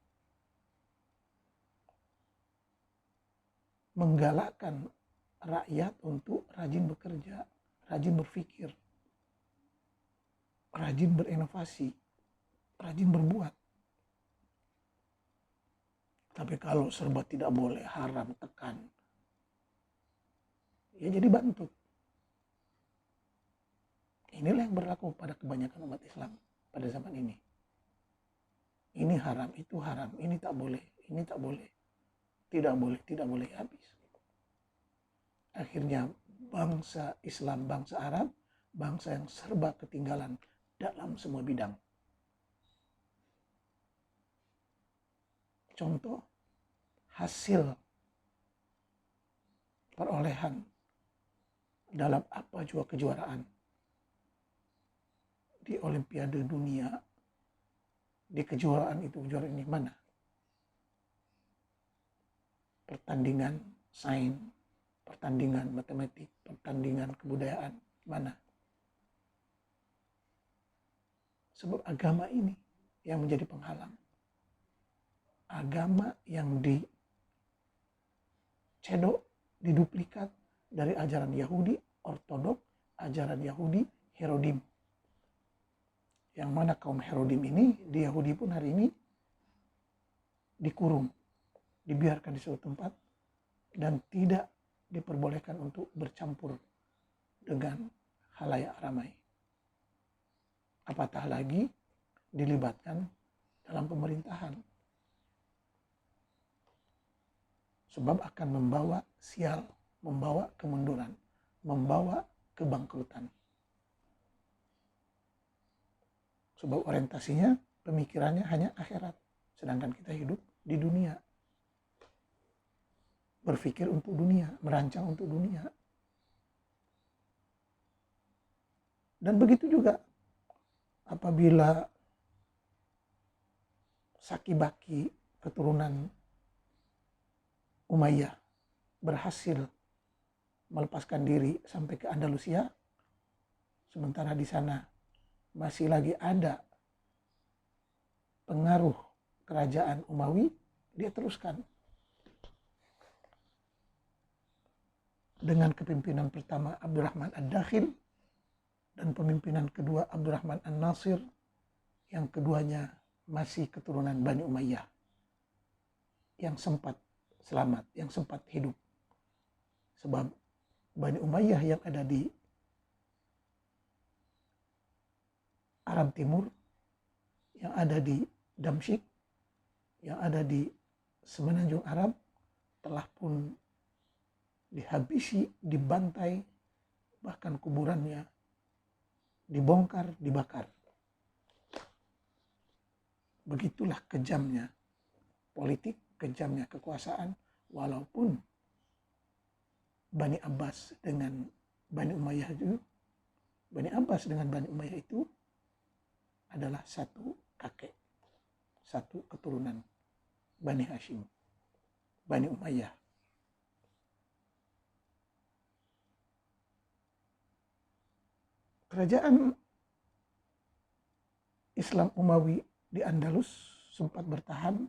Speaker 1: menggalakkan rakyat untuk rajin bekerja, rajin berpikir, rajin berinovasi, rajin berbuat. Tapi kalau serba tidak boleh, haram, tekan, ya jadi bantut. Inilah yang berlaku pada kebanyakan umat Islam pada zaman ini. Ini haram, itu haram, ini tak boleh, ini tak boleh. Tidak boleh, habis. Akhirnya bangsa Islam, bangsa Arab, bangsa yang serba ketinggalan dalam semua bidang. Contoh, hasil perolehan dalam apa juga kejuaraan di Olimpiade dunia, di kejuaraan ini mana? Pertandingan sains, pertandingan matematik, pertandingan kebudayaan, mana? Sebab agama ini yang menjadi penghalang. Agama yang dicedok, diduplikat dari ajaran Yahudi, ortodok, ajaran Yahudi, Herodim. Yang mana kaum Herodim ini, di Yahudi pun hari ini dikurung, dibiarkan di suatu tempat, dan tidak diperbolehkan untuk bercampur dengan khalayak ramai. Apatah lagi dilibatkan dalam pemerintahan. Sebab akan membawa sial, membawa kemunduran, membawa kebangkrutan. Sebab orientasinya, pemikirannya hanya akhirat. Sedangkan kita hidup di dunia. Berpikir untuk dunia, merancang untuk dunia. Dan begitu juga apabila Saki-Baki keturunan Umayyah berhasil melepaskan diri sampai ke Andalusia, sementara di sana masih lagi ada pengaruh kerajaan Umawi, dia teruskan. Dengan kepemimpinan pertama Abdurrahman Ad-Dakhil dan pemimpinan kedua Abdurrahman An-Nasir, yang keduanya masih keturunan Bani Umayyah, yang sempat selamat, yang sempat hidup. Sebab Bani Umayyah yang ada di Arab Timur, yang ada di Damsyik, yang ada di semenanjung Arab, telah pun dihabisi, dibantai, bahkan kuburannya dibongkar, dibakar. Begitulah kejamnya politik, kejamnya kekuasaan, walaupun Bani Abbas dengan Bani Umayyah itu, Bani Abbas dengan Bani Umayyah itu adalah satu kakek, satu keturunan Bani Hashim, Bani Umayyah. Kerajaan Islam Umawi di Andalus sempat bertahan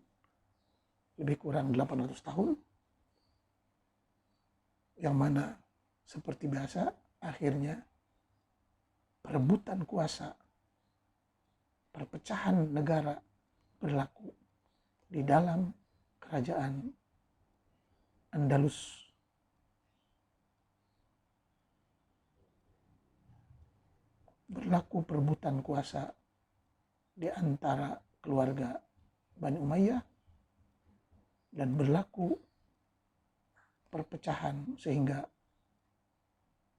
Speaker 1: lebih kurang 800 tahun, yang mana seperti biasa akhirnya perebutan kuasa, perpecahan negara berlaku di dalam kerajaan Andalus. Berlaku perebutan kuasa di antara keluarga Bani Umayyah, dan berlaku perpecahan sehingga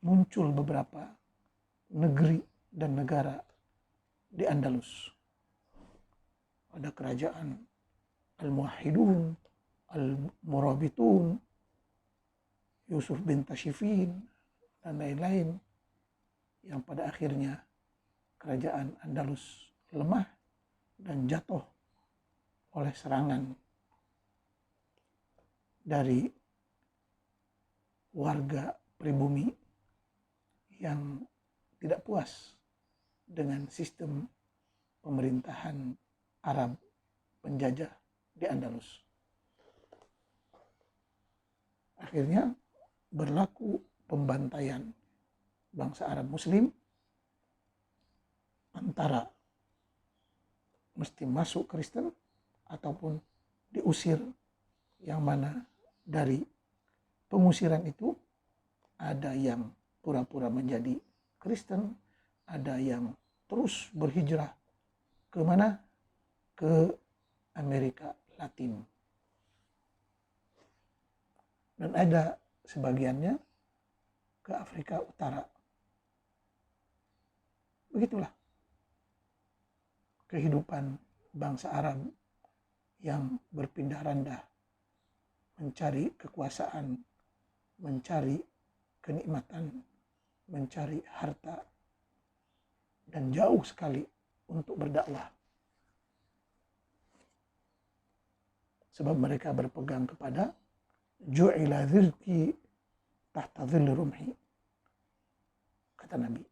Speaker 1: muncul beberapa negeri dan negara di Andalus. Ada kerajaan Al-Muwahhidun, Al-Murabitun, Yusuf bin Tashifin, dan lain-lain, yang pada akhirnya kerajaan Andalus lemah dan jatuh oleh serangan dari warga pribumi yang tidak puas dengan sistem pemerintahan Arab penjajah di Andalus. Akhirnya berlaku pembantaian bangsa Arab Muslim, antara mesti masuk Kristen ataupun diusir, yang mana dari pengusiran itu ada yang pura-pura menjadi Kristen, ada yang terus berhijrah ke mana? Ke Amerika Latin. Dan ada sebagiannya ke Afrika Utara. Begitulah kehidupan bangsa Arab yang berpindah randah, mencari kekuasaan, mencari kenikmatan, mencari harta, dan jauh sekali untuk berdakwah. Sebab mereka berpegang kepada ju'ila rizki tahta dhilli rumhi. Kata Nabi,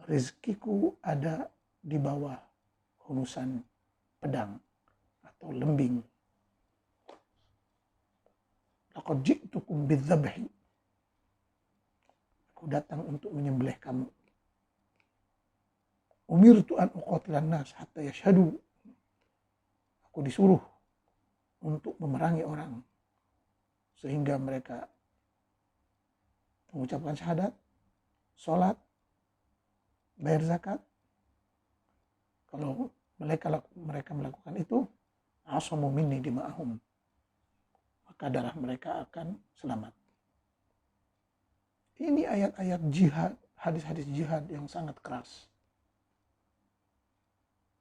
Speaker 1: rizkiku ada di bawah hunusan pedang atau lembing. Laqad ji'tukum bidzabhi. Aku datang untuk menyembelih kamu. Umirtu an uqatilan nas hatta yashhadu. Aku disuruh untuk memerangi orang sehingga mereka mengucapkan syahadat, sholat, bayar zakat. Kalau mereka melakukan itu, asamu minni dima'ahum, maka darah mereka akan selamat. Ini ayat-ayat jihad, hadis-hadis jihad yang sangat keras.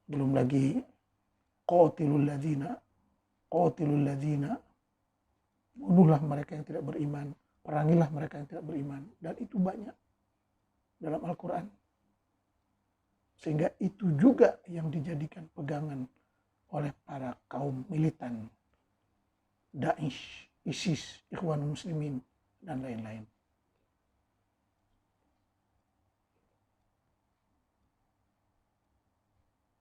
Speaker 1: Belum lagi qatilul ladzina, bunuhlah mereka yang tidak beriman, perangilah mereka yang tidak beriman. Dan itu banyak dalam Al-Quran. Sehingga itu juga yang dijadikan pegangan oleh para kaum militan, Daesh, ISIS, Ikhwanul Muslimin, dan lain-lain.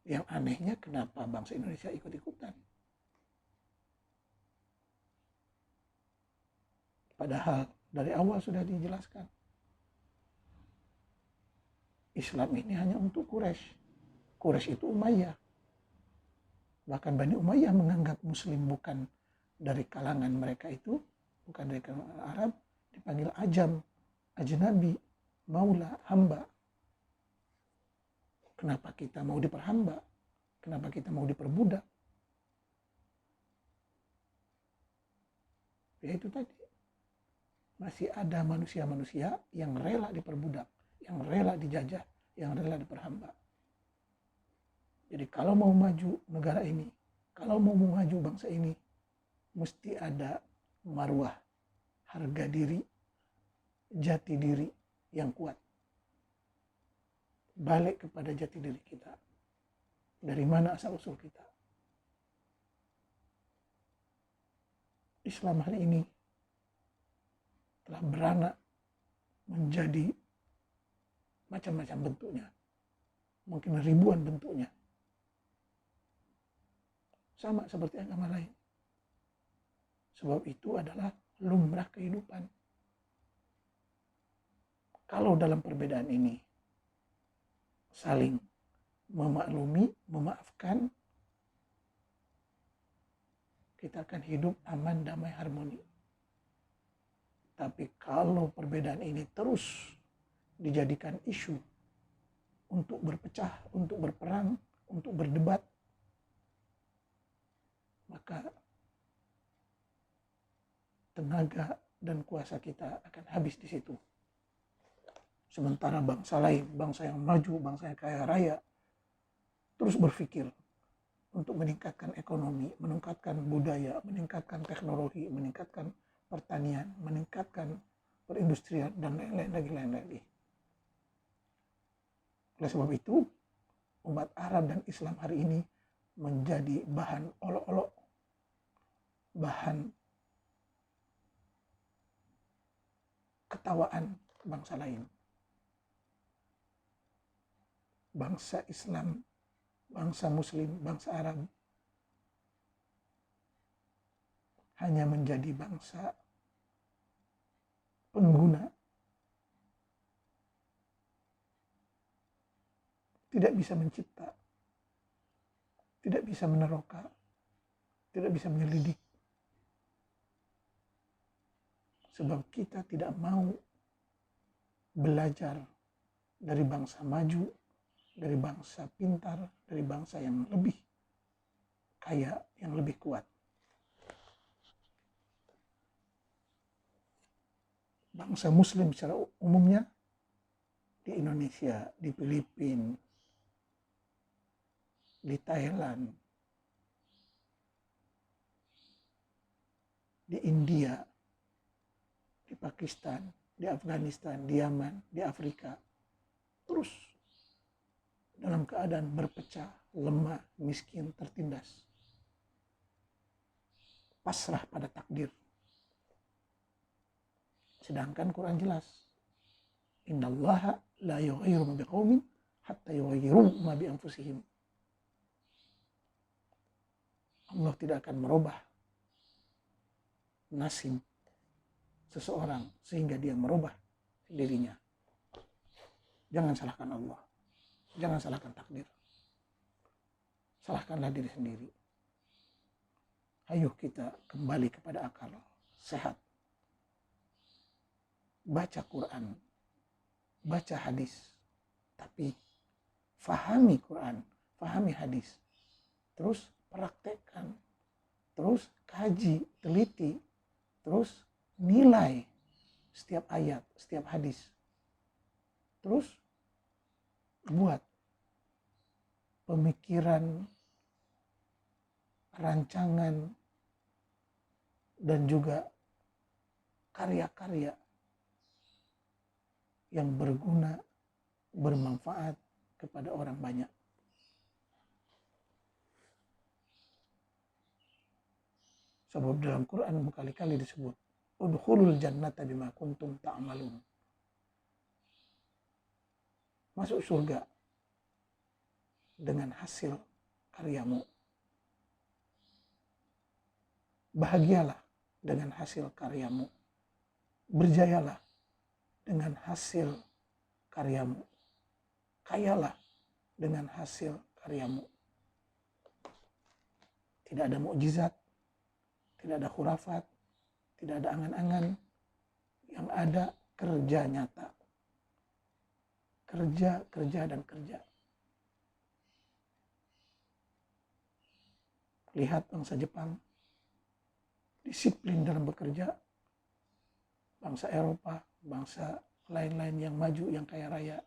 Speaker 1: Yang anehnya kenapa bangsa Indonesia ikut-ikutan? Padahal dari awal sudah dijelaskan. Islam ini hanya untuk Quraisy. Quraisy itu Umayyah. Bahkan Bani Umayyah menganggap Muslim bukan dari kalangan mereka itu, bukan dari kalangan Arab, dipanggil ajam, ajnabi, maula, hamba. Kenapa kita mau diperhamba? Kenapa kita mau diperbudak? Ya itu tadi. Masih ada manusia-manusia yang rela diperbudak, yang rela dijajah, yang rela diperhamba. Jadi kalau mau maju negara ini, kalau mau maju bangsa ini, mesti ada marwah, harga diri, jati diri yang kuat. Balik kepada jati diri kita. Dari mana asal-usul kita? Islam hari ini telah beranak menjadi macam-macam bentuknya. Mungkin ribuan bentuknya. Sama seperti agama lain. Sebab itu adalah lumrah kehidupan. Kalau dalam perbedaan ini saling memaklumi, memaafkan, kita akan hidup aman, damai, harmoni. Tapi kalau perbedaan ini terus dijadikan isu untuk berpecah, untuk berperang, untuk berdebat, maka tenaga dan kuasa kita akan habis di situ. Sementara bangsa lain, bangsa yang maju, bangsa yang kaya raya, terus berpikir untuk meningkatkan ekonomi, meningkatkan budaya, meningkatkan teknologi, meningkatkan pertanian, meningkatkan perindustrian, dan lain-lain lagi. Oleh sebab itu, umat Arab dan Islam hari ini menjadi bahan olok-olok, bahan ketawaan bangsa lain. Bangsa Islam, bangsa Muslim, bangsa Arab hanya menjadi bangsa pengguna, tidak bisa mencipta, tidak bisa meneroka, tidak bisa menyelidik. Sebab kita tidak mau belajar dari bangsa maju, dari bangsa pintar, dari bangsa yang lebih kaya, yang lebih kuat. Bangsa Muslim secara umumnya di Indonesia, di Filipina, di Thailand, di India, di Pakistan, di Afghanistan, di Yaman, di Afrika, terus dalam keadaan berpecah, lemah, miskin, tertindas, pasrah pada takdir. Sedangkan Quran jelas, innallaha la yughayyiru ma biqaumin hatta yughayyiru ma bi anfusihim. Allah tidak akan merubah nasib seseorang sehingga dia merubah dirinya. Jangan salahkan Allah. Jangan salahkan takdir. Salahkanlah diri sendiri. Ayo kita kembali kepada akal sehat. Baca Quran, baca hadis, tapi fahami Quran, fahami hadis. Terus praktekkan, terus kaji, teliti, terus nilai setiap ayat, setiap hadis. Terus buat pemikiran, rancangan, dan juga karya-karya yang berguna, bermanfaat kepada orang banyak. Sebab dalam Quran berkali-kali disebut, udkhulul jannata bima kuntum ta'malun. Masuk surga dengan hasil karyamu. Bahagialah dengan hasil karyamu. Berjayalah dengan hasil karyamu. Kayalah dengan hasil karyamu. Tidak ada mukjizat, tidak ada khurafat, tidak ada angan-angan. Yang ada kerja nyata. Kerja, kerja, dan kerja. Lihat bangsa Jepang, disiplin dalam bekerja. Bangsa Eropa, bangsa lain-lain yang maju, yang kaya raya,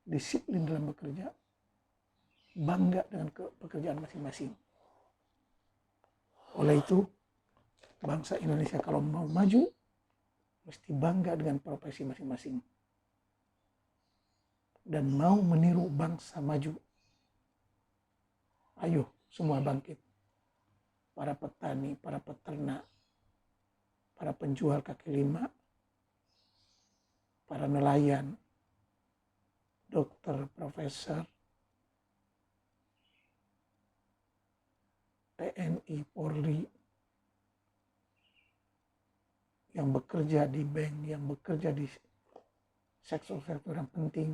Speaker 1: disiplin dalam bekerja, bangga dengan pekerjaan masing-masing. Oleh itu, bangsa Indonesia kalau mau maju, mesti bangga dengan profesi masing-masing. Dan mau meniru bangsa maju. Ayo, semua bangkit. Para petani, para peternak, para penjual kaki lima, para nelayan, dokter, profesor, TNI, Polri, yang bekerja di bank, yang bekerja di sektor-sektor yang penting,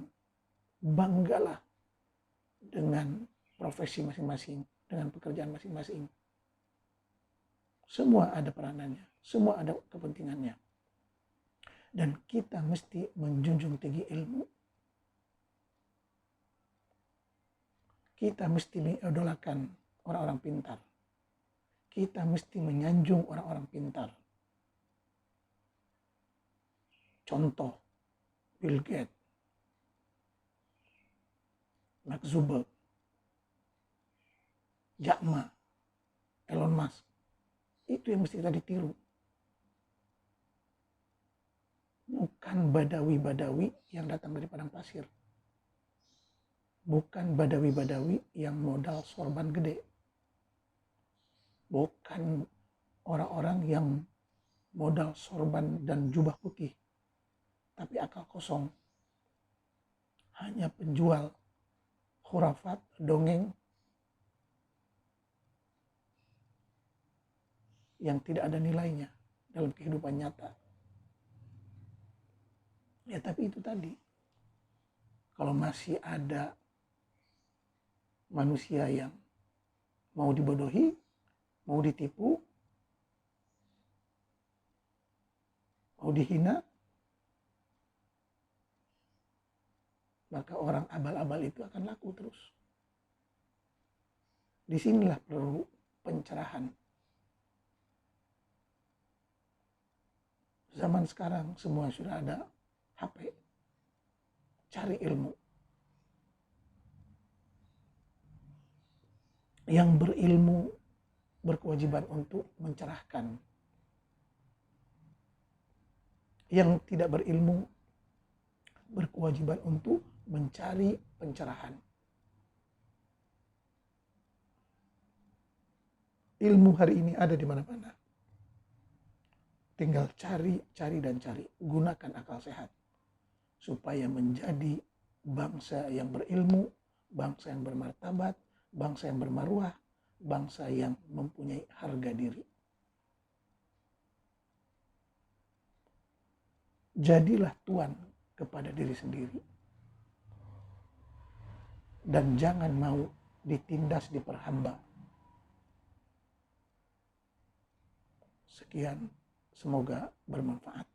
Speaker 1: banggalah dengan profesi masing-masing, dengan pekerjaan masing-masing. Semua ada peranannya, semua ada kepentingannya. Dan kita mesti menjunjung tinggi ilmu. Kita mesti mengidolakan orang-orang pintar. Kita mesti menyanjung orang-orang pintar. Contoh, Bill Gates, Mark Zuckerberg, Jack Ma, Elon Musk. Itu yang mesti kita ditiru. Bukan badawi-badawi yang datang dari padang pasir. Bukan badawi-badawi yang modal sorban gede. Bukan orang-orang yang modal sorban dan jubah putih. tapi akal kosong. Hanya penjual khurafat, dongeng yang tidak ada nilainya dalam kehidupan nyata. Ya tapi itu tadi, kalau masih ada manusia yang mau dibodohi, mau ditipu, mau dihina, maka orang abal-abal itu akan laku terus. Disinilah perlu pencerahan. Zaman sekarang semua sudah ada HP. Cari ilmu. Yang berilmu berkewajiban untuk mencerahkan. Yang tidak berilmu berkewajiban untuk mencari pencerahan. Ilmu hari ini ada di mana-mana. Tinggal cari dan cari. Gunakan akal sehat supaya menjadi bangsa yang berilmu, bangsa yang bermartabat, bangsa yang bermaruah, bangsa yang mempunyai harga diri. Jadilah tuan kepada diri sendiri. Dan jangan mau ditindas, diperhamba. Sekian, semoga bermanfaat.